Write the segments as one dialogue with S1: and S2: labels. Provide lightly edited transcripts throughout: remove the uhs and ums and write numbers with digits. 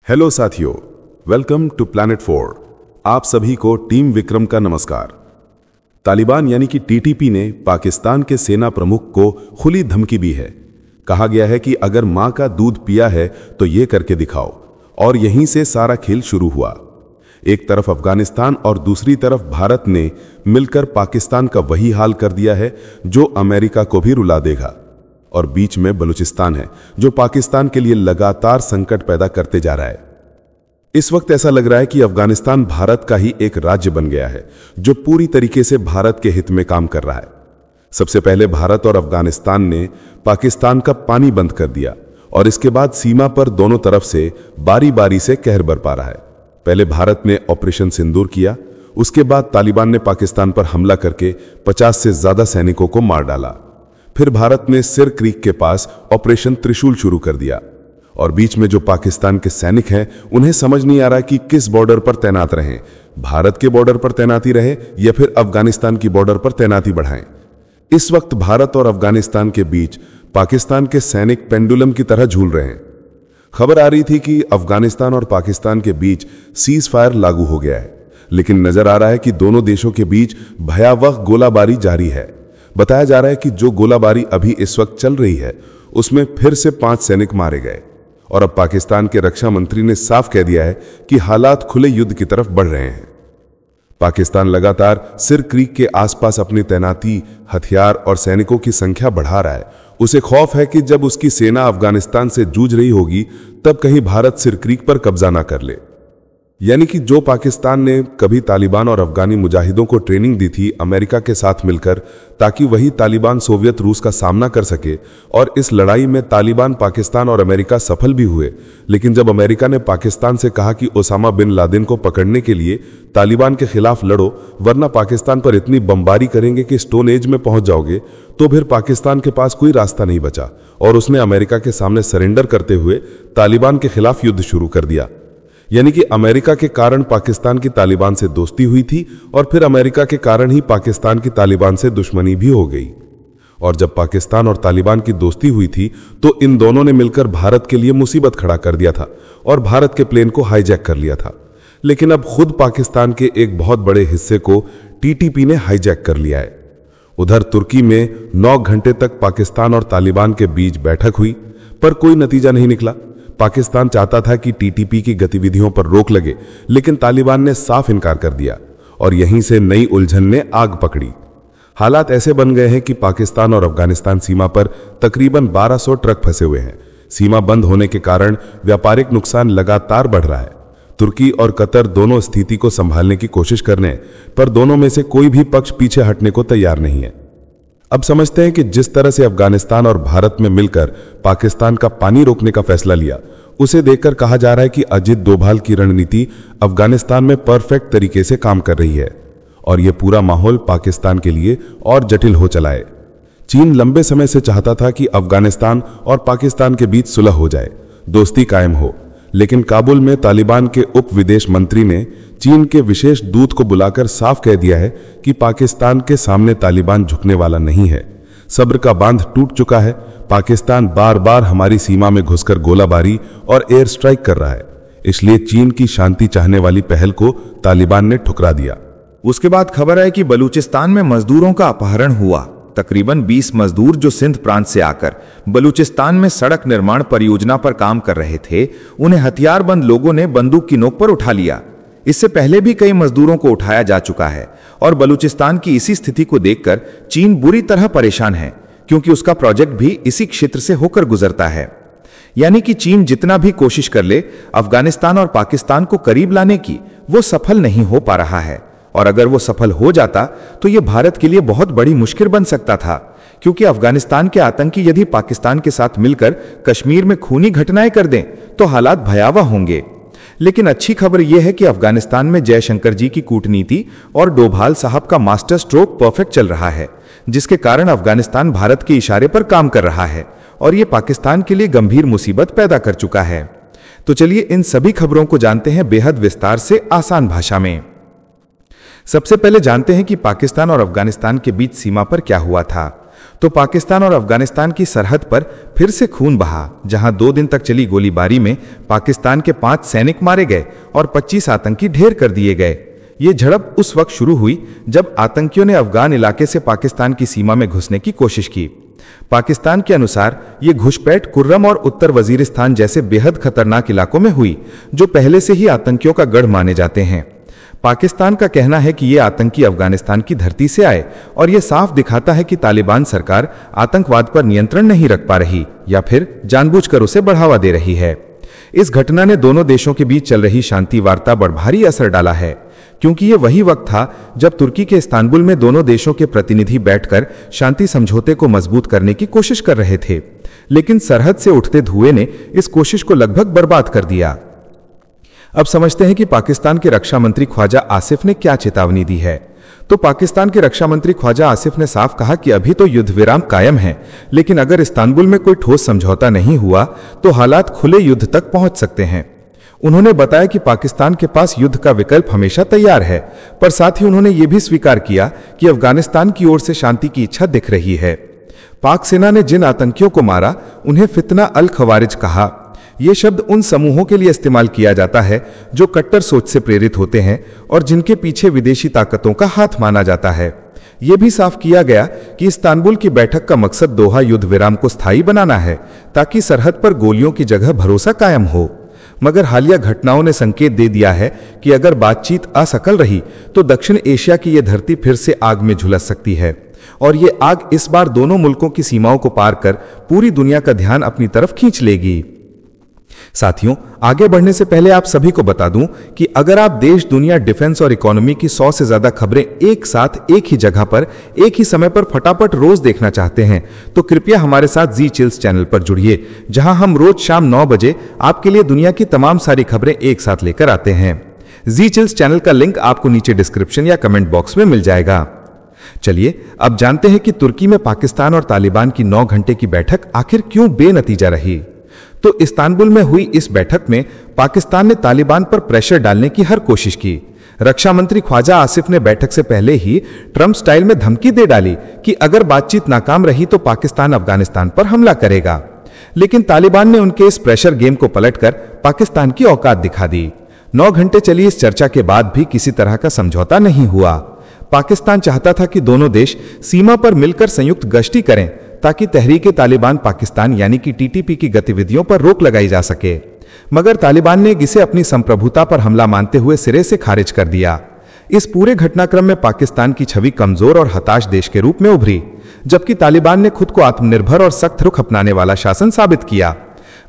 S1: Hello साथियों, welcome to planet 4। आप सभी को टीम विक्रम का नमस्कार। तालिबान यानी कि टीटीपी ने पाकिस्तान के सेना प्रमुख को खुली धमकी दी है। कहा गया है कि अगर मां का दूध पिया है तो ये करके दिखाओ, और यहीं से सारा खेल शुरू हुआ। एक तरफ अफगानिस्तान और दूसरी तरफ भारत ने मिलकर पाकिस्तान का वही हाल कर दिया है जो अमेरिका को भी रुला देगा। और बीच में बलूचिस्तान है जो पाकिस्तान के लिए लगातार संकट पैदा करते जा रहा है। इस वक्त ऐसा लग रहा है कि अफगानिस्तान भारत का ही एक राज्य बन गया है जो पूरी तरीके से भारत के हित में काम कर रहा है। सबसे पहले भारत और अफगानिस्तान ने पाकिस्तान का पानी बंद कर दिया और इसके बाद सीमा पर दोनों तरफ से बारी बारी से कहर बरपा रहा है। पहले भारत ने ऑपरेशन सिंदूर किया, उसके बाद तालिबान ने पाकिस्तान पर हमला करके 50 से ज्यादा सैनिकों को मार डाला। फिर भारत ने सिर क्रीक के पास ऑपरेशन त्रिशूल शुरू कर दिया। और बीच में जो पाकिस्तान के सैनिक हैं उन्हें समझ नहीं आ रहा कि किस बॉर्डर पर तैनात रहें, भारत के बॉर्डर पर तैनाती रहे या फिर अफगानिस्तान की बॉर्डर पर तैनाती बढ़ाएं। इस वक्त भारत और अफगानिस्तान के बीच पाकिस्तान के सैनिक पेंडुलम की तरह झूल रहे हैं। खबर आ रही थी कि अफगानिस्तान और पाकिस्तान के बीच सीज फायर लागू हो गया है, लेकिन नजर आ रहा है कि दोनों देशों के बीच भयावह गोलाबारी जारी है। बताया जा रहा है कि जो गोलाबारी अभी इस वक्त चल रही है उसमें फिर से 5 सैनिक मारे गए। और अब पाकिस्तान के रक्षा मंत्री ने साफ कह दिया है कि हालात खुले युद्ध की तरफ बढ़ रहे हैं। पाकिस्तान लगातार सिर क्रीक के आसपास अपनी तैनाती, हथियार और सैनिकों की संख्या बढ़ा रहा है। उसे खौफ है कि जब उसकी सेना अफगानिस्तान से जूझ रही होगी तब कहीं भारत सिर क्रीक पर कब्जा ना कर ले। यानी कि जो पाकिस्तान ने कभी तालिबान और अफगानी मुजाहिदों को ट्रेनिंग दी थी अमेरिका के साथ मिलकर, ताकि वही तालिबान सोवियत रूस का सामना कर सके। और इस लड़ाई में तालिबान, पाकिस्तान और अमेरिका सफल भी हुए। लेकिन जब अमेरिका ने पाकिस्तान से कहा कि ओसामा बिन लादेन को पकड़ने के लिए तालिबान के खिलाफ लड़ो, वरना पाकिस्तान पर इतनी बमबारी करेंगे कि स्टोन एज में पहुंच जाओगे, तो फिर पाकिस्तान के पास कोई रास्ता नहीं बचा और उसने अमेरिका के सामने सरेंडर करते हुए तालिबान के खिलाफ युद्ध शुरू कर दिया। यानी कि अमेरिका के कारण पाकिस्तान की तालिबान से दोस्ती हुई थी और फिर अमेरिका के कारण ही पाकिस्तान की तालिबान से दुश्मनी भी हो गई। और जब पाकिस्तान और तालिबान की दोस्ती हुई थी तो इन दोनों ने मिलकर भारत के लिए मुसीबत खड़ा कर दिया था और भारत के प्लेन को हाईजैक कर लिया था। लेकिन अब खुद पाकिस्तान के एक बहुत बड़े हिस्से को टीटीपी ने हाईजैक कर लिया है। उधर तुर्की में 9 घंटे तक पाकिस्तान और तालिबान के बीच बैठक हुई, पर कोई नतीजा नहीं निकला। पाकिस्तान चाहता था कि टीटीपी की गतिविधियों पर रोक लगे, लेकिन तालिबान ने साफ इनकार कर दिया और यहीं से नई उलझन ने आग पकड़ी। हालात ऐसे बन गए हैं कि पाकिस्तान और अफगानिस्तान सीमा पर तकरीबन 1200 ट्रक फंसे हुए हैं। सीमा बंद होने के कारण व्यापारिक नुकसान लगातार बढ़ रहा है। तुर्की और कतर दोनों स्थिति को संभालने की कोशिश कर रहे हैं, पर दोनों में से कोई भी पक्ष पीछे हटने को तैयार नहीं है। अब समझते हैं कि जिस तरह से अफगानिस्तान और भारत में मिलकर पाकिस्तान का पानी रोकने का फैसला लिया, उसे देखकर कहा जा रहा है कि अजित डोभाल की रणनीति अफगानिस्तान में परफेक्ट तरीके से काम कर रही है और यह पूरा माहौल पाकिस्तान के लिए और जटिल हो चला है। चीन लंबे समय से चाहता था कि अफगानिस्तान और पाकिस्तान के बीच सुलह हो जाए, दोस्ती कायम हो, लेकिन काबुल में तालिबान के उप विदेश मंत्री ने चीन के विशेष दूत को बुलाकर साफ कह दिया है कि पाकिस्तान के सामने तालिबान झुकने वाला नहीं है। सब्र का बांध टूट चुका है। पाकिस्तान बार बार हमारी सीमा में घुसकर गोलाबारी और एयर स्ट्राइक कर रहा है, इसलिए चीन की शांति चाहने वाली पहल को तालिबान ने ठुकरा दिया।
S2: उसके बाद खबर है कि बलूचिस्तान में मजदूरों का अपहरण हुआ। तकरीबन 20 मजदूर जो सिंध प्रांत से आकर बलूचिस्तान में सड़क निर्माण परियोजना पर काम कर रहे थे, उन्हें हथियारबंद लोगों ने बंदूक की नोक पर उठा लिया। इससे पहले भी कई मजदूरों को उठाया जा चुका है और बलूचिस्तान की इसी स्थिति को देखकर चीन बुरी तरह परेशान है, क्योंकि उसका प्रोजेक्ट भी इसी क्षेत्र से होकर गुजरता है। यानी कि चीन जितना भी कोशिश कर ले अफगानिस्तान और पाकिस्तान को करीब लाने की, वो सफल नहीं हो पा रहा है। और अगर वो सफल हो जाता तो ये भारत के लिए बहुत बड़ी मुश्किल बन सकता था, क्योंकि अफगानिस्तान के आतंकी यदि पाकिस्तान के साथ मिलकर कश्मीर में खूनी घटनाएं कर दें तो हालात भयावह होंगे। लेकिन अच्छी खबर यह है कि अफगानिस्तान में जयशंकर जी की कूटनीति और डोभाल साहब का मास्टर स्ट्रोक परफेक्ट चल रहा है, जिसके कारण अफगानिस्तान भारत के इशारे पर काम कर रहा है और यह पाकिस्तान के लिए गंभीर मुसीबत पैदा कर चुका है। तो चलिए इन सभी खबरों को जानते हैं बेहद विस्तार से, आसान भाषा में। सबसे पहले जानते हैं कि पाकिस्तान और अफगानिस्तान के बीच सीमा पर क्या हुआ था। तो पाकिस्तान और अफगानिस्तान की सरहद पर फिर से खून बहा, जहां 2 दिन तक चली गोलीबारी में पाकिस्तान के 5 सैनिक मारे गए और 25 आतंकी ढेर कर दिए गए। ये झड़प उस वक्त शुरू हुई जब आतंकियों ने अफगान इलाके से पाकिस्तान की सीमा में घुसने की कोशिश की। पाकिस्तान के अनुसार ये घुसपैठ कुर्रम और उत्तर वजीरिस्तान जैसे बेहद खतरनाक इलाकों में हुई, जो पहले से ही आतंकियों का गढ़ माने जाते हैं। पाकिस्तान का कहना है कि ये आतंकी अफगानिस्तान की धरती से आए और ये साफ दिखाता है कि तालिबान सरकार आतंकवाद पर नियंत्रण नहीं रख पा रही या फिर जानबूझकर उसे बढ़ावा दे रही है। इस घटना ने दोनों देशों के बीच चल रही शांति वार्ता पर भारी असर डाला है, क्योंकि ये वही वक्त था जब तुर्की के इस्तांबुल में दोनों देशों के प्रतिनिधि बैठकर शांति समझौते को मजबूत करने की कोशिश कर रहे थे। लेकिन सरहद से उठते धुएं ने इस कोशिश को लगभग बर्बाद कर दिया। अब समझते हैं कि पाकिस्तान के रक्षा मंत्री ख्वाजा आसिफ ने क्या चेतावनी दी है। तो पाकिस्तान के रक्षा मंत्री ख्वाजा आसिफ ने साफ कहा कि अभी तो युद्ध विराम कायम है, लेकिन अगर इस्तांबुल में कोई ठोस समझौता नहीं हुआ तो हालात खुले युद्ध तक पहुंच सकते हैं। उन्होंने बताया कि पाकिस्तान के पास युद्ध का विकल्प हमेशा तैयार है, पर साथ ही उन्होंने ये भी स्वीकार किया कि अफगानिस्तान की ओर से शांति की इच्छा दिख रही है। पाक सेना ने जिन आतंकियों को मारा उन्हें फितना अल खवारिज कहा। यह शब्द उन समूहों के लिए इस्तेमाल किया जाता है जो कट्टर सोच से प्रेरित होते हैं और जिनके पीछे विदेशी ताकतों का हाथ माना जाता है। यह भी साफ किया गया कि इस्तांबुल की बैठक का मकसद दोहा युद्ध विराम को स्थायी बनाना है, ताकि सरहद पर गोलियों की जगह भरोसा कायम हो। मगर हालिया घटनाओं ने संकेत दे दिया है कि अगर बातचीत असफल रही तो दक्षिण एशिया की यह धरती फिर से आग में झुलस सकती है, और ये आग इस बार दोनों मुल्कों की सीमाओं को पार कर पूरी दुनिया का ध्यान अपनी तरफ खींच लेगी। साथियों, आगे बढ़ने से पहले आप सभी को बता दूं कि अगर आप देश, दुनिया, डिफेंस और इकोनॉमी की 100 से ज्यादा खबरें एक साथ एक ही जगह पर एक ही समय पर फटाफट रोज देखना चाहते हैं तो कृपया हमारे साथ जी चिल्स चैनल पर जुड़िए, जहां हम रोज शाम 9 बजे आपके लिए दुनिया की तमाम सारी खबरें एक साथ लेकर आते हैं। जी चिल्स चैनल का लिंक आपको नीचे डिस्क्रिप्शन या कमेंट बॉक्स में मिल जाएगा। चलिए अब जानते हैं कि तुर्की में पाकिस्तान और तालिबान की 9 घंटे की बैठक आखिर क्यों बेनतीजा रही। तो इस्तांबुल में हुई इस बैठक में पाकिस्तान ने तालिबान पर प्रेशर डालने की हर कोशिश की। रक्षा मंत्री ख्वाजा आसिफ ने बैठक से पहले ही ट्रंप स्टाइल में धमकी दे डाली कि अगर बातचीत नाकाम रही तो पाकिस्तान अफगानिस्तान पर हमला करेगा। लेकिन तालिबान ने उनके इस प्रेशर गेम को पलटकर पाकिस्तान की औकात दिखा दी। 9 घंटे चली इस चर्चा के बाद भी किसी तरह का समझौता नहीं हुआ। पाकिस्तान चाहता था कि दोनों देश सीमा पर मिलकर संयुक्त गश्ती करें ताकि तहरीक तालिबान पाकिस्तान यानी कि टीटीपी की गतिविधियों पर रोक लगाई जा सके, मगर तालिबान ने इसे अपनी संप्रभुता पर हमला मानते हुए सिरे से खारिज कर दिया। इस पूरे घटनाक्रम में पाकिस्तान की छवि कमजोर और हताश देश के रूप में उभरी, जबकि तालिबान ने खुद को आत्मनिर्भर और सख्त रुख अपनाने वाला शासन साबित किया।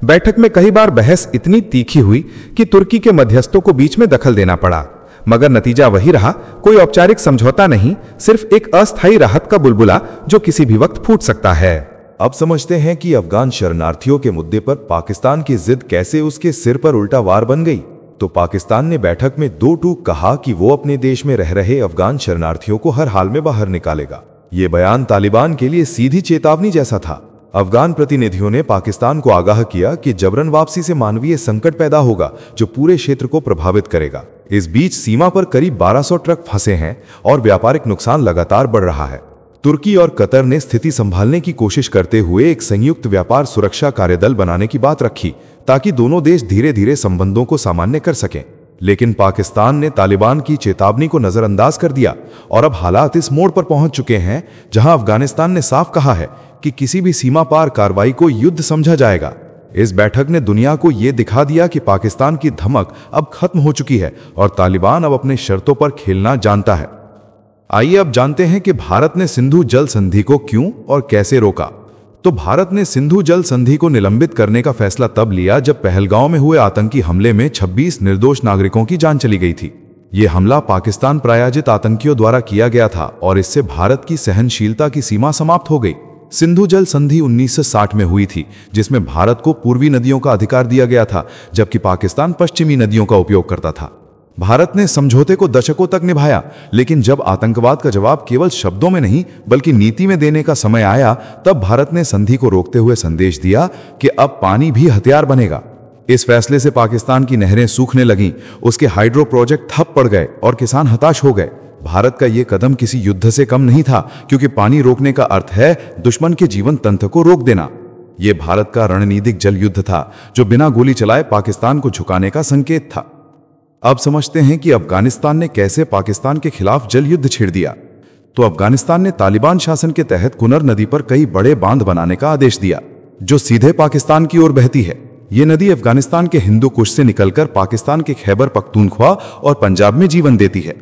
S2: बैठक में कई बार बहस इतनी तीखी हुई कि तुर्की के मध्यस्थों को बीच में दखल देना पड़ा, मगर नतीजा वही रहा, कोई औपचारिक समझौता नहीं, सिर्फ एक अस्थायी राहत का बुलबुला जो किसी भी वक्त फूट सकता है।
S3: अब समझते हैं कि अफगान शरणार्थियों के मुद्दे पर पाकिस्तान की जिद कैसे उसके सिर पर उल्टा वार बन गई। तो पाकिस्तान ने बैठक में 2 टूक कहा कि वो अपने देश में रह रहे अफगान शरणार्थियों को हर हाल में बाहर निकालेगा। ये बयान तालिबान के लिए सीधी चेतावनी जैसा था। अफगान प्रतिनिधियों ने पाकिस्तान को आगाह किया कि जबरन वापसी से मानवीय संकट पैदा होगा जो पूरे क्षेत्र को प्रभावित करेगा। इस बीच सीमा पर करीब 1200 ट्रक फंसे हैं और व्यापारिक नुकसान लगातार बढ़ रहा है। तुर्की और कतर ने स्थिति संभालने की कोशिश करते हुए एक संयुक्त व्यापार सुरक्षा कार्यदल बनाने की बात रखी ताकि दोनों देश धीरे धीरे संबंधों को सामान्य कर सकें। लेकिन पाकिस्तान ने तालिबान की चेतावनी को नजरअंदाज कर दिया और अब हालात इस मोड़ पर पहुंच चुके हैं जहां अफगानिस्तान ने साफ कहा है कि किसी भी सीमा पार कार्रवाई को युद्ध समझा जाएगा। इस बैठक ने दुनिया को यह दिखा दिया कि पाकिस्तान की धमक अब खत्म हो चुकी है और तालिबान अब अपने शर्तों पर खेलना जानता है। आइए अब जानते हैं कि भारत ने सिंधु जल संधि को क्यों और कैसे रोका। तो भारत ने सिंधु जल संधि को निलंबित करने का फैसला तब लिया जब पहलगांव में हुए आतंकी हमले में 26 निर्दोष नागरिकों की जान चली गई थी। यह हमला पाकिस्तान प्रायोजित आतंकियों द्वारा किया गया था और इससे भारत की सहनशीलता की सीमा समाप्त हो गई। सिंधु जल संधि 1960 में हुई थी, जिसमें भारत को पूर्वी नदियों का अधिकार दिया गया था जबकि पाकिस्तान पश्चिमी नदियों का उपयोग करता था। भारत ने समझौते को दशकों तक निभाया, लेकिन जब आतंकवाद का जवाब केवल शब्दों में नहीं बल्कि नीति में देने का समय आया, तब भारत ने संधि को रोकते हुए संदेश दिया कि अब पानी भी हथियार बनेगा। इस फैसले से पाकिस्तान की नहरें सूखने लगीं, उसके हाइड्रो प्रोजेक्ट ठप पड़ गए और किसान हताश हो गए। भारत का यह कदम किसी युद्ध से कम नहीं था, क्योंकि पानी रोकने का अर्थ है दुश्मन के जीवन तंत्र को रोक देना। यह भारत का रणनीतिक जल युद्ध था जो बिना गोली चलाए पाकिस्तान को झुकाने का संकेत था। अब समझते हैं कि अफगानिस्तान ने कैसे पाकिस्तान के खिलाफ जल युद्ध छेड़ दिया। तो अफगानिस्तान ने तालिबान शासन के तहत कुनर नदी पर कई बड़े बांध बनाने का आदेश दिया जो सीधे पाकिस्तान की ओर बहती है। ये नदी अफगानिस्तान के हिंदू कुश से निकलकर पाकिस्तान के खैबर पख्तूनख्वा और पंजाब में जीवन देती है।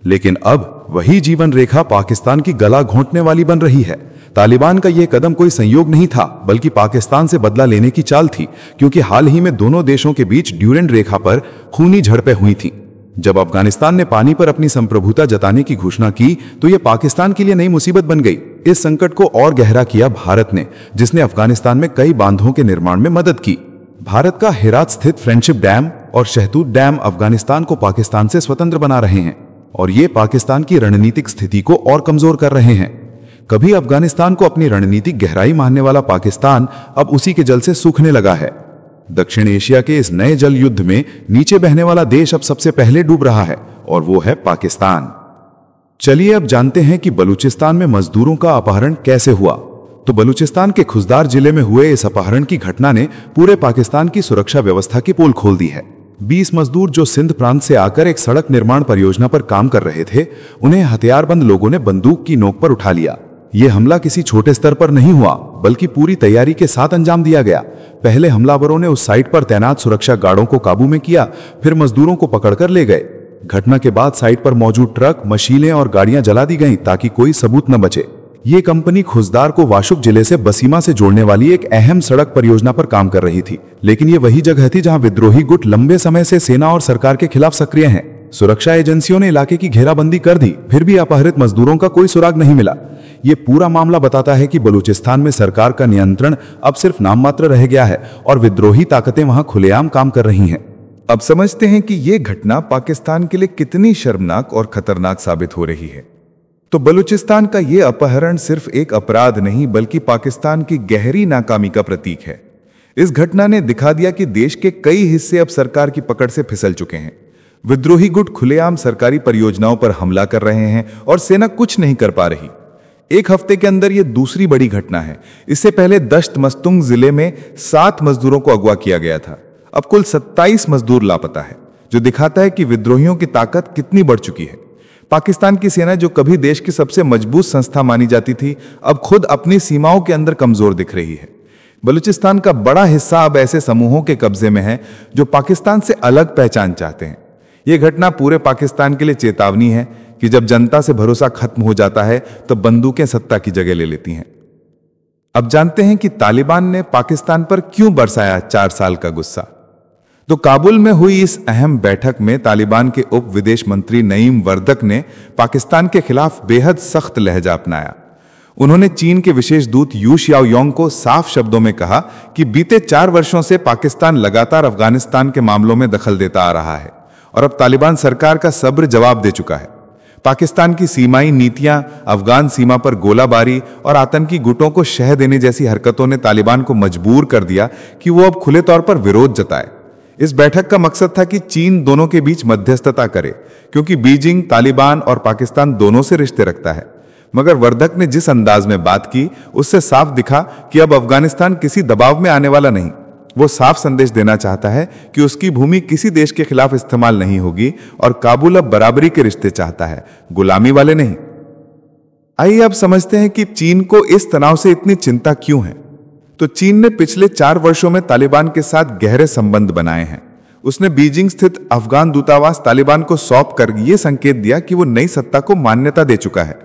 S3: लेकिन अब वही जीवन रेखा पाकिस्तान की गला घोंटने वाली बन रही है। तालिबान का यह कदम कोई संयोग नहीं था, बल्कि पाकिस्तान से बदला लेने की चाल थी, क्योंकि हाल ही में दोनों देशों के बीच ड्यूरेंड रेखा पर खूनी झड़पें हुई थीं। जब अफगानिस्तान ने पानी पर अपनी संप्रभुता जताने की घोषणा की तो यह पाकिस्तान के लिए नई मुसीबत बन गई। इस संकट को और गहरा किया भारत ने, जिसने अफगानिस्तान में कई बांधों के निर्माण में मदद की। भारत का हेरात स्थित फ्रेंडशिप डैम और शहतूत डैम अफगानिस्तान को पाकिस्तान से स्वतंत्र बना रहे हैं और ये पाकिस्तान की रणनीतिक स्थिति को और कमजोर कर रहे हैं। कभी अफगानिस्तान को अपनी रणनीतिक गहराई मानने वाला पाकिस्तान अब उसी के जल से सूखने लगा है। दक्षिण एशिया के इस नए जल युद्ध में नीचे बहने वाला देश अब सबसे पहले डूब रहा है और वो है पाकिस्तान। चलिए अब जानते हैं कि बलूचिस्तान में मजदूरों का अपहरण कैसे हुआ। तो बलूचिस्तान के खुजदार जिले में हुए इस अपहरण की घटना ने पूरे पाकिस्तान की सुरक्षा व्यवस्था की पोल खोल दी है। 20 मजदूर जो सिंध प्रांत से आकर एक सड़क निर्माण परियोजना पर काम कर रहे थे, उन्हें हथियारबंद लोगों ने बंदूक की नोक पर उठा लिया। यह हमला किसी छोटे स्तर पर नहीं हुआ, बल्कि पूरी तैयारी के साथ अंजाम दिया गया। पहले हमलावरों ने उस साइट पर तैनात सुरक्षा गार्डों को काबू में किया, फिर मजदूरों को पकड़कर ले गए। घटना के बाद साइट पर मौजूद ट्रक, मशीनें और गाड़ियां जला दी गईं ताकि कोई सबूत न बचे। ये कंपनी खुजदार को वाशुक जिले से बसीमा से जोड़ने वाली एक अहम सड़क परियोजना पर काम कर रही थी, लेकिन ये वही जगह थी जहां विद्रोही गुट लंबे समय से सेना और सरकार के खिलाफ सक्रिय हैं। सुरक्षा एजेंसियों ने इलाके की घेराबंदी कर दी, फिर भी अपहरित मजदूरों का कोई सुराग नहीं मिला। ये पूरा मामला बताता है कि बलूचिस्तान में सरकार का नियंत्रण अब सिर्फ नाम मात्र रह गया है और विद्रोही ताकतें वहां खुलेआम काम कर रही हैं।
S2: अब समझते हैं कि यह घटना पाकिस्तान के लिए कितनी शर्मनाक और खतरनाक साबित हो रही है। तो बलूचिस्तान का यह अपहरण सिर्फ एक अपराध नहीं, बल्कि पाकिस्तान की गहरी नाकामी का प्रतीक है। इस घटना ने दिखा दिया कि देश के कई हिस्से अब सरकार की पकड़ से फिसल चुके हैं। विद्रोही गुट खुलेआम सरकारी परियोजनाओं पर हमला कर रहे हैं और सेना कुछ नहीं कर पा रही। एक हफ्ते के अंदर यह दूसरी बड़ी घटना है। इससे पहले दश्त मस्तुंग जिले में 7 मजदूरों को अगवा किया गया था। अब कुल 27 मजदूर लापता है, जो दिखाता है कि विद्रोहियों की ताकत कितनी बढ़ चुकी है। पाकिस्तान की सेना, जो कभी देश की सबसे मजबूत संस्था मानी जाती थी, अब खुद अपनी सीमाओं के अंदर कमजोर दिख रही है। बलूचिस्तान का बड़ा हिस्सा अब ऐसे समूहों के कब्जे में है जो पाकिस्तान से अलग पहचान चाहते हैं। यह घटना पूरे पाकिस्तान के लिए चेतावनी है कि जब जनता से भरोसा खत्म हो जाता है तो बंदूकें सत्ता की जगह ले लेती हैं। अब जानते हैं कि तालिबान ने पाकिस्तान पर क्यों बरसाया 4 साल का गुस्सा। तो काबुल में हुई इस अहम बैठक में तालिबान के उप विदेश मंत्री नईम वर्दक ने पाकिस्तान के खिलाफ बेहद सख्त लहजा अपनाया। उन्होंने चीन के विशेष दूत यू शाओयोंग को साफ शब्दों में कहा कि बीते 4 वर्षों से पाकिस्तान लगातार अफगानिस्तान के मामलों में दखल देता आ रहा है और अब तालिबान सरकार का सब्र जवाब दे चुका है। पाकिस्तान की सीमाई नीतियां, अफगान सीमा पर गोलाबारी और आतंकी गुटों को शह देने जैसी हरकतों ने तालिबान को मजबूर कर दिया कि वो अब खुले तौर पर विरोध जताए। इस बैठक का मकसद था कि चीन दोनों के बीच मध्यस्थता करे, क्योंकि बीजिंग तालिबान और पाकिस्तान दोनों से रिश्ते रखता है। मगर वर्दक ने जिस अंदाज में बात की, उससे साफ दिखा कि अब अफगानिस्तान किसी दबाव में आने वाला नहीं। वो साफ संदेश देना चाहता है कि उसकी भूमि किसी देश के खिलाफ इस्तेमाल नहीं होगी और काबुल अब बराबरी के रिश्ते चाहता है, गुलामी वाले नहीं। आइए अब समझते हैं कि चीन को इस तनाव से इतनी चिंता क्यों है। तो चीन ने पिछले 4 वर्षों में तालिबान के साथ गहरे संबंध बनाए हैं। उसने बीजिंग स्थित अफगान दूतावास तालिबान को सौंप कर यह संकेत दिया कि वो नई सत्ता को मान्यता दे चुका है।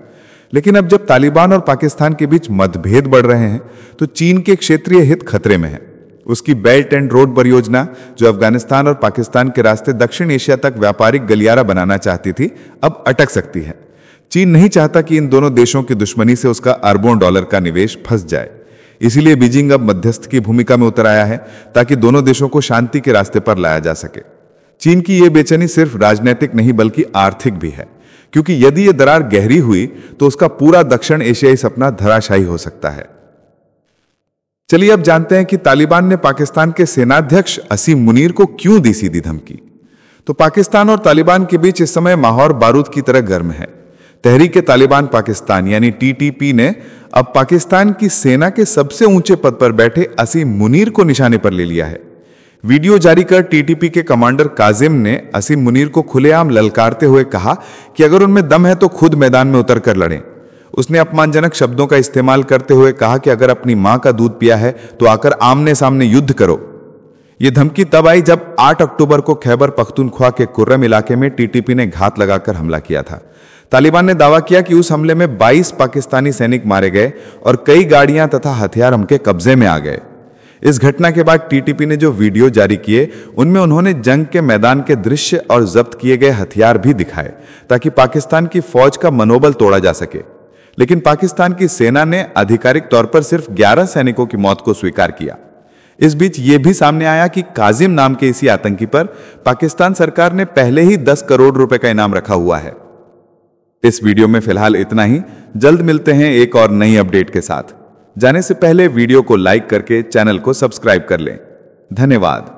S2: लेकिन अब जब तालिबान और पाकिस्तान के बीच मतभेद बढ़ रहे हैं, तो चीन के क्षेत्रीय हित खतरे में है। उसकी बेल्ट एंड रोड परियोजना, जो अफगानिस्तान और पाकिस्तान के रास्ते दक्षिण एशिया तक व्यापारिक गलियारा बनाना चाहती थी, अब अटक सकती है। चीन नहीं चाहता कि इन दोनों देशों की दुश्मनी से उसका अरबों डॉलर का निवेश फंस जाए। इसीलिए बीजिंग अब मध्यस्थ की भूमिका में उतर आया है, ताकि दोनों देशों को शांति के रास्ते पर लाया जा सके। चीन की यह बेचैनी सिर्फ राजनीतिक नहीं, बल्कि आर्थिक भी है, क्योंकि यदि यह दरार गहरी हुई तो उसका पूरा दक्षिण एशियाई सपना धराशायी हो सकता है। चलिए अब जानते हैं कि तालिबान ने पाकिस्तान के सेनाध्यक्ष असीम मुनीर को क्यों दी सीधी धमकी। तो पाकिस्तान और तालिबान के बीच इस समय माहौल बारूद की तरह गर्म है। तहरीक तालिबान पाकिस्तान यानी टीटीपी ने अब पाकिस्तान की सेना के सबसे ऊंचे पद पर बैठे असीम मुनीर को निशाने पर ले लिया है। वीडियो जारी कर टीटीपी के कमांडर काजिम ने असीम मुनीर को खुलेआम ललकारते हुए कहा कि अगर उनमें दम है तो खुद मैदान में उतर कर लड़ें। उसने अपमानजनक शब्दों का इस्तेमाल करते हुए कहा कि अगर अपनी मां का दूध पिया है तो आकर आमने सामने युद्ध करो। यह धमकी तब आई जब 8 अक्टूबर को खैबर पख्तूनख्वा के कुर्रम इलाके में टीटीपी ने घात लगाकर हमला किया था। तालिबान ने दावा किया कि उस हमले में 22 पाकिस्तानी सैनिक मारे गए और कई गाड़ियां तथा हथियार उनके कब्जे में आ गए। इस घटना के बाद टीटीपी ने जो वीडियो जारी किए उनमें उन्होंने जंग के मैदान के दृश्य और जब्त किए गए हथियार भी दिखाए ताकि पाकिस्तान की फौज का मनोबल तोड़ा जा सके। लेकिन पाकिस्तान की सेना ने आधिकारिक तौर पर सिर्फ 11 सैनिकों की मौत को स्वीकार किया। इस बीच यह भी सामने आया कि काजिम नाम के इसी आतंकी पर पाकिस्तान सरकार ने पहले ही 10 करोड़ रुपए का इनाम रखा हुआ है। इस वीडियो में फिलहाल इतना ही। जल्द मिलते हैं एक और नई अपडेट के साथ। जाने से पहले वीडियो को लाइक करके चैनल को सब्सक्राइब कर लें। धन्यवाद।